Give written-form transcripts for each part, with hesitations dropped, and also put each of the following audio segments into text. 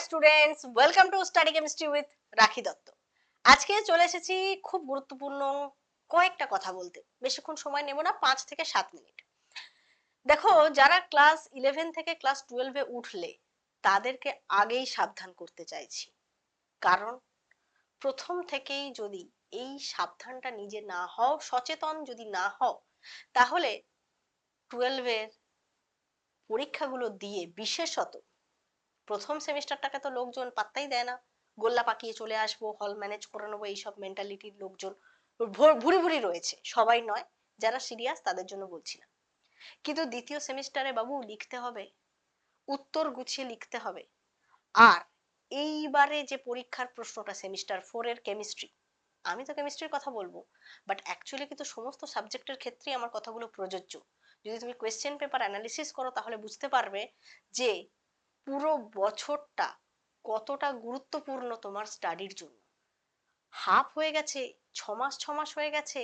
Students, welcome to study chemistry with রাখি দত্ত। আজকে চলে এসেছি খুব গুরুত্বপূর্ণ কয়েকটা কথা বলতে। বেশিক্ষণ সময় নেব না, 5 থেকে 7 মিনিট। দেখো, যারা ক্লাস 11 থেকে ক্লাস 12-এ উঠলে তাদেরকে আগেই সাবধান করতে চাইছি। কারণ প্রথম থেকেই যদি এই সাবধানটা নিজে না হও, সচেতন যদি না হও, তাহলে 12-এর পরীক্ষাগুলো দিয়ে, বিশেষত প্রথম সেমিস্টারটাকে তো লোকজন পাত্তাই দেয় না। গোল্লা পাকিয়ে চলে আসবো, হল ম্যানেজ করে নেবো, এইসব মেন্টালিটির লোকজন ভুরি ভুরি রয়েছে। সবাই নয়, যারা সিরিয়াস তাদের জন্য বলছি না। কিন্তু দ্বিতীয় সেমিস্টারে বাবু লিখতে হবে, উত্তর গুছিয়ে লিখতে হবে। আর এইবারে যে পরীক্ষার প্রশ্নটা সেমিস্টার 4-এর কেমিস্ট্রি, আমি তো কেমিস্ট্রির কথা বলবো, বাট অ্যাকচুয়ালি কিন্তু সমস্ত সাবজেক্টের ক্ষেত্রেই আমার কথাগুলো প্রযোজ্য। যদি তুমি কোয়েশ্চেন পেপার অ্যানালিসিস করো তাহলে বুঝতে পারবে যে পুরো বছরটা কতটা গুরুত্বপূর্ণ তোমার স্টাডির জন্য। হাফ হয়ে গেছে, 6 মাস হয়ে গেছে,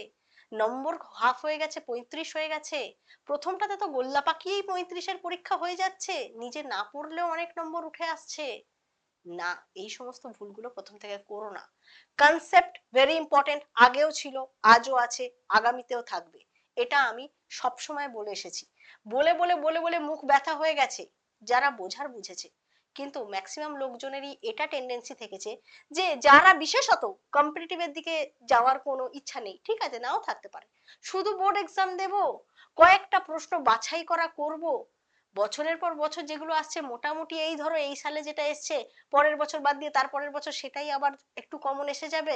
নম্বর হাফ হয়ে গেছে, 35 হয়ে গেছে। প্রথমটাতে তো গোল্লা পাকিয়েই 35-এর পরীক্ষা হয়ে যাচ্ছে, নিজে না পড়লেও অনেক নম্বর উঠে আসছে। না, এই সমস্ত ভুলগুলো প্রথম থেকে করো না। কনসেপ্ট ভেরি ইম্পর্টেন্ট, আগেও ছিল, আজও আছে, আগামীতেও থাকবে। এটা আমি সব সময় বলে এসেছি। বলে বলে বলে বলে মুখ ব্যথা হয়ে গেছে। যারা বোঝার বুঝেছে, কিন্তু ম্যাক্সিমাম লোকজনেরই এটা টেন্ডেন্সি থেকেছে যে যারা বিশেষত কম্পিটিটিভের দিকে যাওয়ার কোনো ইচ্ছা নেই, ঠিক আছে, নাও থাকতে পারে, শুধু বোর্ড এক্সাম দেব, কয়েকটা প্রশ্ন বাছাই করা করব, বছরের পর বছর যেগুলো আসছে মোটামুটি এই ধরো এই সালে যেটা এসছে পরের বছর বাদ দিয়ে তার পরের বছর সেটাই আবার একটু কমন এসে যাবে,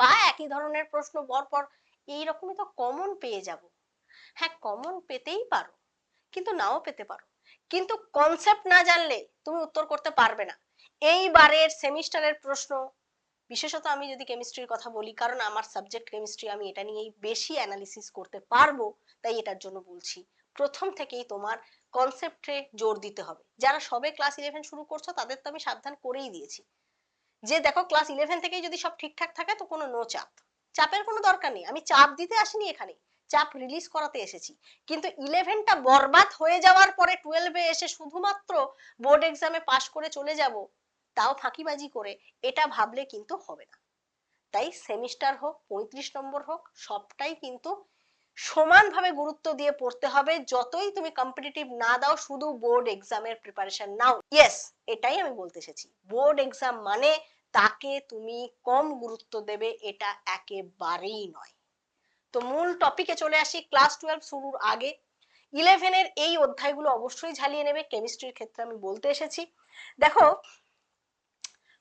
বা একই ধরনের প্রশ্ন পর এইরকমই তো কমন পেয়ে যাব। হ্যাঁ, কমন পেতেই পারো, কিন্তু নাও পেতে পারো। কিন্তু কনসেপ্ট না জানলে তুমি উত্তর করতে পারবে না। এইবারের সেমিস্টারের প্রশ্ন, বিশেষত আমি যদি কেমিস্ট্রির কথা বলি, কারণ আমার সাবজেক্ট কেমিস্ট্রি, আমি এটা নিয়েই বেশি অ্যানালিসিস করতে পারবো, তাই এটার জন্য বলছি প্রথম থেকেই তোমার কনসেপ্টে জোর দিতে হবে। যারা সবে ক্লাস 11 শুরু করছো তাদের তো আমি সাবধান করেই দিয়েছি যে দেখো, ক্লাস 11 থেকেই যদি সব ঠিকঠাক থাকে তো কোনো নো চাপ, চাপের কোনো দরকার নেই। আমি চাপ দিতে আসিনি এখানে, চাপ রিলিজ করাতে এসেছি। কিন্তু 11টা বরবাদ হয়ে যাওয়ার পরে 12-এ এসে শুধুমাত্র বোর্ড এক্সামে পাশ করে চলে যাব, তাও ফাঁকিবাজি করে, এটা ভাবলে কিন্তু হবে না। তাই সেমিস্টার হোক, 35 নম্বর হোক, সবটাই কিন্তু সমানভাবে গুরুত্ব দিয়ে পড়তে হবে। যতই তুমি কম্পিটিটিভ না দাও, শুধু বোর্ড এক্সামের প্রিপারেশন নাও। ইয়েস, এটাই আমি বলতে এসেছি। বোর্ড এক্সাম মানে তাকে তুমি কম গুরুত্ব দেবে, এটা একেবারেই নয়। তো মূল টপিকে চলে আসি। ক্লাস 12 শুরুর আগে 11-এর এই অধ্যায়গুলো অবশ্যই ঝালিয়ে নেবে। কেমিস্ট্রির ক্ষেত্রে আমি বলতে এসেছি, দেখো,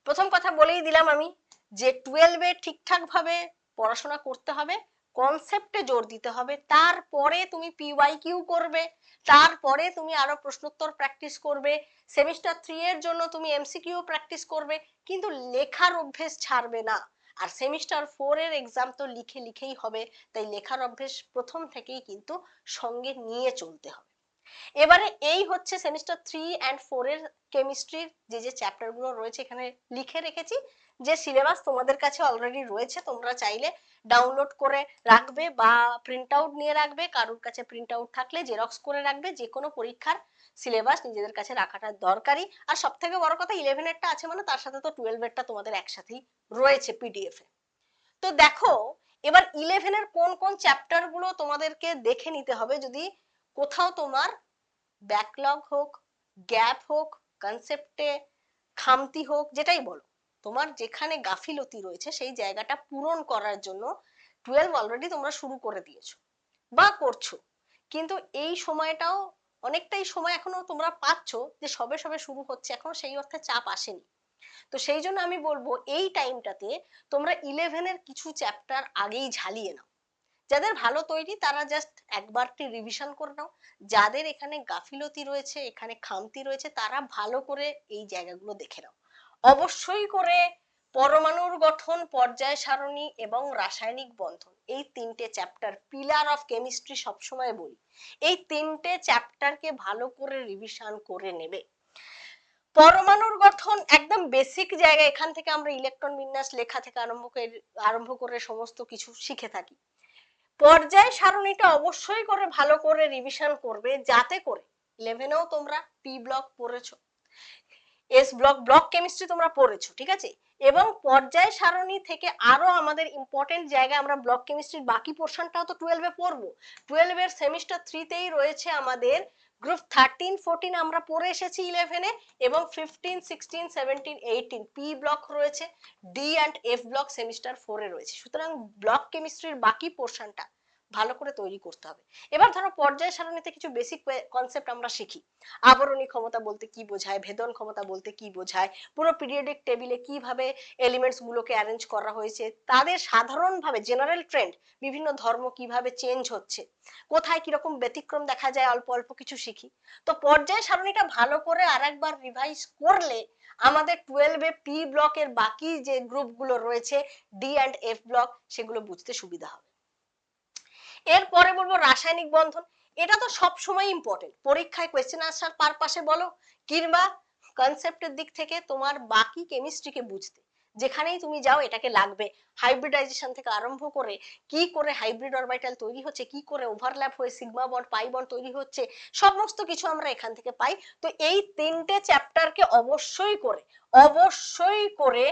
প্রথম কথা বলেই দিলাম আমি যে 12-এ ঠিকঠাক ভাবে পড়াশোনা করতে হবে, কনসেপ্টে জোর দিতে হবে, তারপরে তুমি পিওয়াইকিউ করবে, তারপরে তুমি আরো প্রশ্নোত্তর প্র্যাকটিস করবে, সেমিস্টার 3-এর জন্য তুমি এমসিকিউ প্র্যাকটিস করবে, কিন্তু লেখার অভ্যেস ছাড়বে না। আর সেমিস্টার 4-এর এক্সাম তো লিখে লিখেই হবে, তাই লেখার অভ্যেস প্রথম থেকেই কিন্তু সঙ্গে নিয়ে চলতে হবে। এবারে এই হচ্ছে সেমিস্টার 3 and 4-এর কেমিস্ট্রির যে যে চ্যাপ্টার গুলো রয়েছে, এখানে লিখে রেখেছি। যে সিলেবাস তোমাদের কাছে অলরেডি রয়েছে, তোমরা চাইলে ডাউনলোড করে রাখবে বা প্রিন্ট আউট নিয়ে রাখবে। কারোর কাছে প্রিন্ট আউট থাকলে জেরক্স করে রাখবে। যে কোনো পরীক্ষার সিলেবাস নিজেদের কাছে রাখাটা দরকারি। আর সব থেকে বড় কথা, 11-এরটা আছে মানে তার সাথে তো 12-এরটা তোমাদের একসাথেই রয়েছে পিডিএফ এ। তো দেখো, এবার 11-এর কোন কোন চ্যাপ্টার গুলো তোমাদেরকে দেখে নিতে হবে। যদি কোথাও তোমার ব্যাকলগ হোক, গ্যাপ হোক, কনসেপ্টে খামতি হোক, যেটাই বলো, তোমার যেখানে গাফিলতি রয়েছে সেই জায়গাটা পূরণ করার জন্য 12 অলরেডি তোমরা শুরু করে দিয়েছো বা করছো, কিন্তু এই সময়টাও অনেকটাই সময় এখনো তোমরা পাচ্ছ, যে সবে সবে শুরু হচ্ছে, এখনো সেই অর্থে চাপ আসেনি। তো সেই জন্য আমি বলবো এই টাইমটাতে তোমরা 11-এর কিছু চ্যাপ্টার আগেই ঝালিয়ে নাও। যাদের ভালো তৈরি তারা জাস্ট একবারটি রিভিশন করে নাও। যাদের এখানে গাফিলতি রয়েছে, এখানে খামতি রয়েছে, তারা ভালো করে এই জায়গাগুলো দেখে নাও। অবশ্যই করে পরমাণুর গঠন, পর্যায় সারণী এবং রাসায়নিক বন্ধন, এই 3টে চ্যাপ্টার পিলার অফ কেমিস্ট্রি সবসময় বলি, এই 3টে চ্যাপ্টারকে ভালো করে রিভিশন করে নেবে। পরমাণুর গঠন একদম বেসিক জায়গা, এখান থেকে আমরা ইলেকট্রন বিন্যাস লেখা থেকে আরম্ভ করে সমস্ত কিছু শিখে থাকি। পর্যায় সারণীটা অবশ্যই করে ভালো করে রিভিশন করবে, যাতে করে 11-এও তোমরা পি ব্লক পড়েছো, এস ব্লক, ব্লক কেমিস্ট্রি তোমরা পড়েছো, ঠিক আছে। এবং পর্যায় সারণী থেকে আরো আমাদের ইম্পর্টেন্ট জায়গা, আমরা ব্লক কেমিস্ট্রির বাকি পোর্শনটাও তো 12 এ পড়বো। 12 এর সেমিস্টার 3 তেই রয়েছে আমাদের গ্রুপ 13 14 আমরা পড়ে এসেছি 11 এ, এবং 15 16 17 18 পি ব্লক রয়েছে, D and F block semester 4 এ রয়েছে। সুতরাং ব্লক কেমিস্ট্রির বাকি পোর্শনটা ভালো করে তৈরি করতে হবে। এবার ধরো পর্যায় সারণীতে কিছু বেসিক কনসেপ্ট আমরা শিখি। আবরণী ক্ষমতা বলতে কি বোঝায়, ভেদন ক্ষমতা বলতে কি বোঝায়, পুরো পিরিয়ডিক টেবিলে কিভাবে এলিমেন্টস গুলোকে অ্যারেঞ্জ করা হয়েছে, তাদের সাধারণভাবে জেনারেল ট্রেন্ড, বিভিন্ন ধর্ম কিভাবে চেঞ্জ হচ্ছে, কোথায় কিরকম ব্যতিক্রম দেখা যায়, অল্প অল্প কিছু শিখি। তো পর্যায় সারণীটা ভালো করে আরেকবার রিভাইজ করলে আমাদের 12 এ পি ব্লকের বাকি যে গ্রুপগুলো রয়েছে, ডি অ্যান্ড এফ ব্লক, সেগুলো বুঝতে সুবিধা হবে। এরপরে বলবো রাসায়নিক বন্ধন। এটা তো সব সময় ইম্পর্টেন্ট, পরীক্ষায় কোয়েশ্চেন আনসার পারপাসে বলো কিংবা কনসেপ্টের দিক থেকে তোমার বাকি কেমিস্ট্রিকে বুঝতে যেখানেই তুমি যাও এটাকে লাগবে। হাইব্রিডাইজেশন থেকে আরম্ভ করে কি করে হাইব্রিড অরবিটাল তৈরি হচ্ছে, কি করে ওভারল্যাপ হয়ে সিগমা বন্ড পাই বন্ড তৈরি হচ্ছে, সমস্ত কিছু আমরা এখান থেকে পাই। তো এই তিনটে চ্যাপ্টারকে অবশ্যই করে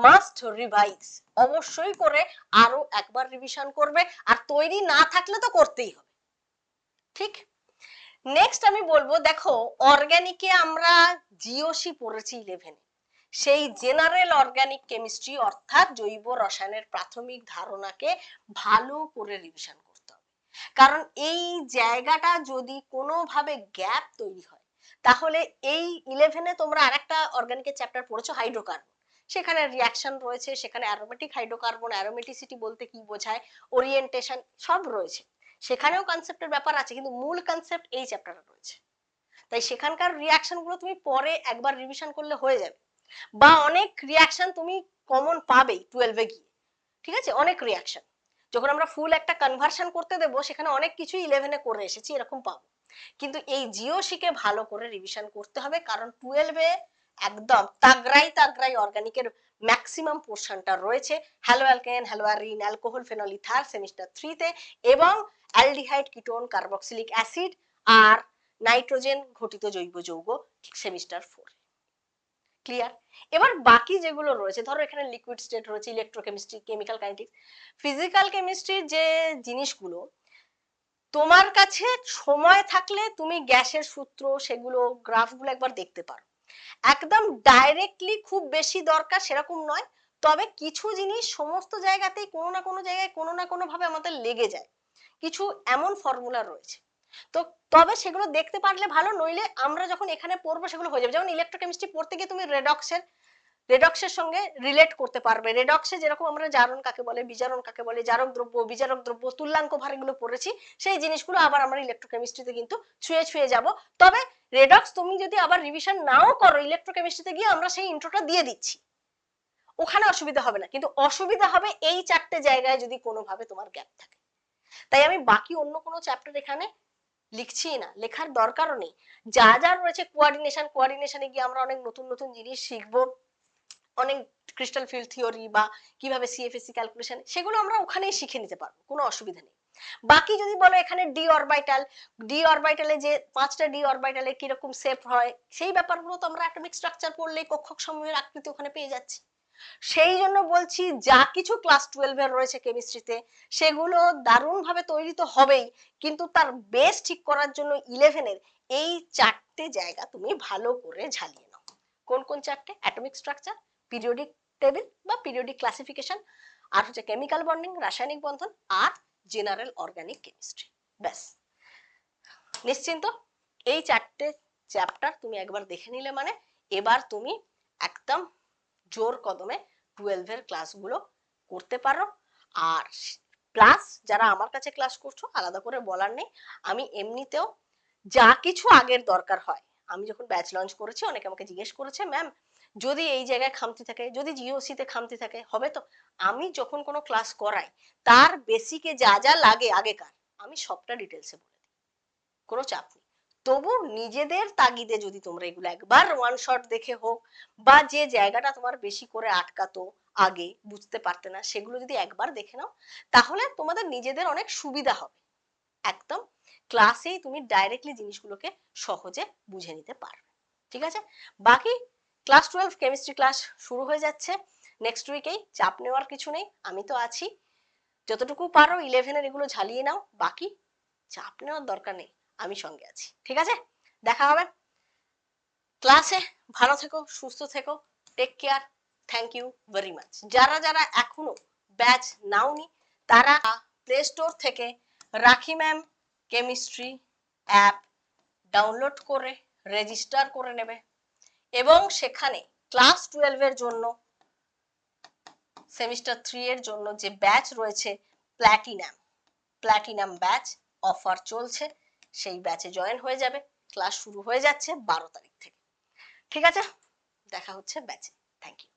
মাস্ট রিভাইজ, অবশ্যই করে আরো একবার রিভিশন করবে, আর তৈরি না থাকলে তো করতেই হবে, ঠিক। নেক্সট আমি বলবো, দেখো অর্গানিকে আমরা জিওসি পড়েছি 11 এ, সেই জেনারেল অর্গানিক কেমিস্ট্রি অর্থাৎ জৈব রসায়নের প্রাথমিক ধারণাকে ভালো করে রিভিশন করতে হবে। কারণ এই জায়গাটা যদি কোনোভাবে গ্যাপ তৈরি হয়, তাহলে এই 11 এ তোমরা আরেকটা অর্গানিকের চ্যাপ্টার পড়েছো হাইড্রোকার্বন, সেখানে রিয়াকশন রয়েছে, সেখানে অ্যারোমেটিক হাইড্রোকার্বন, অ্যারোমেটিসিটি বলতে কি বোঝায়, ওরিয়েন্টেশন সব রয়েছে, সেখানেও কনসেপ্টের ব্যাপার আছে, কিন্তু মূল কনসেপ্ট এই চ্যাপ্টারে রয়েছে। তাই সেখানকার রিয়াকশন গুলো তুমি পরে একবার রিভিশন করলে হয়ে যাবে, বা অনেক রিয়াকশন তুমি কমন পাবেই 12 এ গিয়ে, ঠিক আছে। অনেক রিয়াকশন যখন আমরা ফুল একটা কনভার্সন করতে দেবো, সেখানে অনেক কিছু 11 এ করে এসেছি এরকম পাবো। কিন্তু এই জিওসিকে ভালো করে রিভিশন করতে হবে, কারণ 12 এ একদম তাগড়াই অর্গানিকের ম্যাক্সিমাম পোর্শনটা রয়েছে, hello alkane, hello arene, alcohol, phenol, ether semester 3 তে, এবং অ্যালডিহাইড, কিটোন, কার্বক্সিলিক অ্যাসিড আর নাইট্রোজেন ঘটিত জৈব যৌগ সেমিস্টার 4। ক্লিয়ার। এবার বাকি যেগুলো রয়েছে, ধরো এখানে লিকুইড স্টেট রয়েছে, ইলেকট্রোকেমিস্ট্রি, কেমিক্যাল কাইনেটিক্স, ফিজিক্যাল কেমিস্ট্রির যে জিনিসগুলো তোমার কাছে সময় থাকলে তুমি গ্যাসের সূত্র, সেগুলো গ্রাফগুলো একবার দেখতে পারো। একদম ডাইরেক্টলি খুব বেশি দরকার সেরকম নয়, তবে কিছু জিনিস সমস্ত জায়গাতেই কোনো না কোনো জায়গায় কোনো না কোনো ভাবে আমাদের লেগে যায়, কিছু এমন ফর্মুলা রয়েছে। তো তবে সেগুলো দেখতে পারলে ভালো, নইলে আমরা যখন এখানে পড়বো সেগুলো হয়ে যাবে। যেমন ইলেকট্রোকেমিস্ট্রি পড়তে গিয়ে তুমি রেডক্সের সঙ্গে রিলেট করতে পারবে, রেডক্সে যেরকম আমরা জারণ কাকে বলে, বিজারণ কাকে বলে, বিজারক দ্রব্য, তুল্যাঙ্ক ভার এগুলো পড়েছি, সেই জিনিসগুলো আবার আমরা ইলেকট্রোকেমিস্ট্রিতে কিন্তু ছুঁয়ে যাব। তবে রেডক্স তুমি যদি আবার রিভিশন নাও করো, ইলেকট্রোকেমিস্ট্রিতে গিয়ে আমরা সেই ইন্ট্রোটা দিয়ে দিচ্ছি, ওখানে অসুবিধা হবে না। কিন্তু অসুবিধা হবে এই চারটে জায়গায় যদি কোনোভাবে তোমার গ্যাপ থাকে। তাই আমি বাকি অন্য কোনো চ্যাপ্টার এখানে লিখছি না, লেখার দরকারও নেই। যা যা রয়েছে কোয়ার্ডিনেশনে গিয়ে আমরা অনেক নতুন নতুন জিনিস শিখবো, অনেক ক্রিস্টাল ফিল্ড থিওরি বা কিভাবে সিএফএসি ক্যালকুলেশন, সেগুলো আমরা ওখানেই শিখে নিতে পারবো, কোনো অসুবিধা নেই। বাকি যদি বলো এখানে ডি অরবিটালে যে 5টা ডি অরবিটালে কিরকম শেপ হয়, সেই ব্যাপারগুলো তো আমরা অ্যাটমিক স্ট্রাকচার পড়লেই কক্ষক সমূহের আকৃতি ওখানে পেয়ে যাচ্ছি। সেই জন্য বলছি যা কিছু ক্লাস 12 এর রয়েছে কেমিস্ট্রিতে, সেগুলো দারুণ ভাবে তৈরি তো হবেই, কিন্তু তার বেস ঠিক করার জন্য 11 এর এই চারটে জায়গা তুমি ভালো করে ঝালিয়ে নাও। কোন কোন চারটে? অ্যাটমিক স্ট্রাকচার, পিরিয়ডিক টেবিল বা পিরিয়ডিক ক্লাসিফিকেশন, আর হচ্ছে কেমিক্যাল বন্ডিং রাসায়নিক বন্ধন, আর জেনারেল অর্গানিক কেমিস্ট্রি। ব্যাস, নিশ্চিন্ত। এই চারটে চ্যাপ্টার তুমি একবার দেখে নিলে মানে এবার তুমি একদম জোর কদমে 12 এর ক্লাসগুলো করতে পারো। আর প্লাস যারা আমার কাছে ক্লাস করছো, আলাদা করে বলার নেই, আমি এমনিতেও যা কিছু আগের দরকার হয়, আমি যখন ব্যাচ লঞ্চ করেছি অনেকে আমাকে জিজ্ঞেস করেছে ম্যাম যদি এই জায়গায় খামতি থাকে, যদি জিওসি তে খামতি থাকে হবে তো, আমি যখন কোনো ক্লাস করাই তার বেসিকে যা যা লাগে আগেকার আমি সবটা ডিটেলসে বলে দিই, কোনো চাপ নেই। তবু নিজেদের তাগিদে যদি তোমরা এগুলো একবার ওয়ান শট দেখে হোক, বা যে জায়গাটা তোমার বেশি করে আটকাতো আগে বুঝতে পারতে না, সেগুলো যদি একবার দেখে নাও, তাহলে তোমাদের নিজেদের অনেক সুবিধা হবে। একদম ক্লাসেই তুমি ডাইরেক্টলি জিনিসগুলোকে সহজে বুঝে নিতে পারবে। ঠিক আছে, বাকি ক্লাস 12 কেমিস্ট্রি ক্লাস শুরু হয়ে যাচ্ছে নেক্সট উইকেই, চাপ নেওয়ার কিছু নেই, আমি তো আছি। যতটুকু পারো 11-এর এগুলো ঝালিয়ে নাও, বাকি চাপ নেওয়ার দরকার নেই, আমি সঙ্গে আছি। ঠিক আছে, দেখা হবে ক্লাসে। ভালো থেকো, সুস্থ থেকো, take care, thank you very much. যারা যারা এখনো ব্যাচ নাওনি তারা প্লে স্টোর থেকে রাখি ম্যাম কেমিস্ট্রি অ্যাপ ডাউনলোড করে রেজিস্টার করে নেবে, এবং সেখানে ক্লাস 12 এর জন্য সেমিস্টার 3 এর জন্য যে ব্যাচ রয়েছে প্ল্যাটিনাম ব্যাচ অফার চলছে, সেই ব্যাচে জয়েন হয়ে যাবে। ক্লাস শুরু হয়ে যাচ্ছে 12 তারিখ থেকে। ঠিক আছে, দেখা হচ্ছে ব্যাচে। Thank you.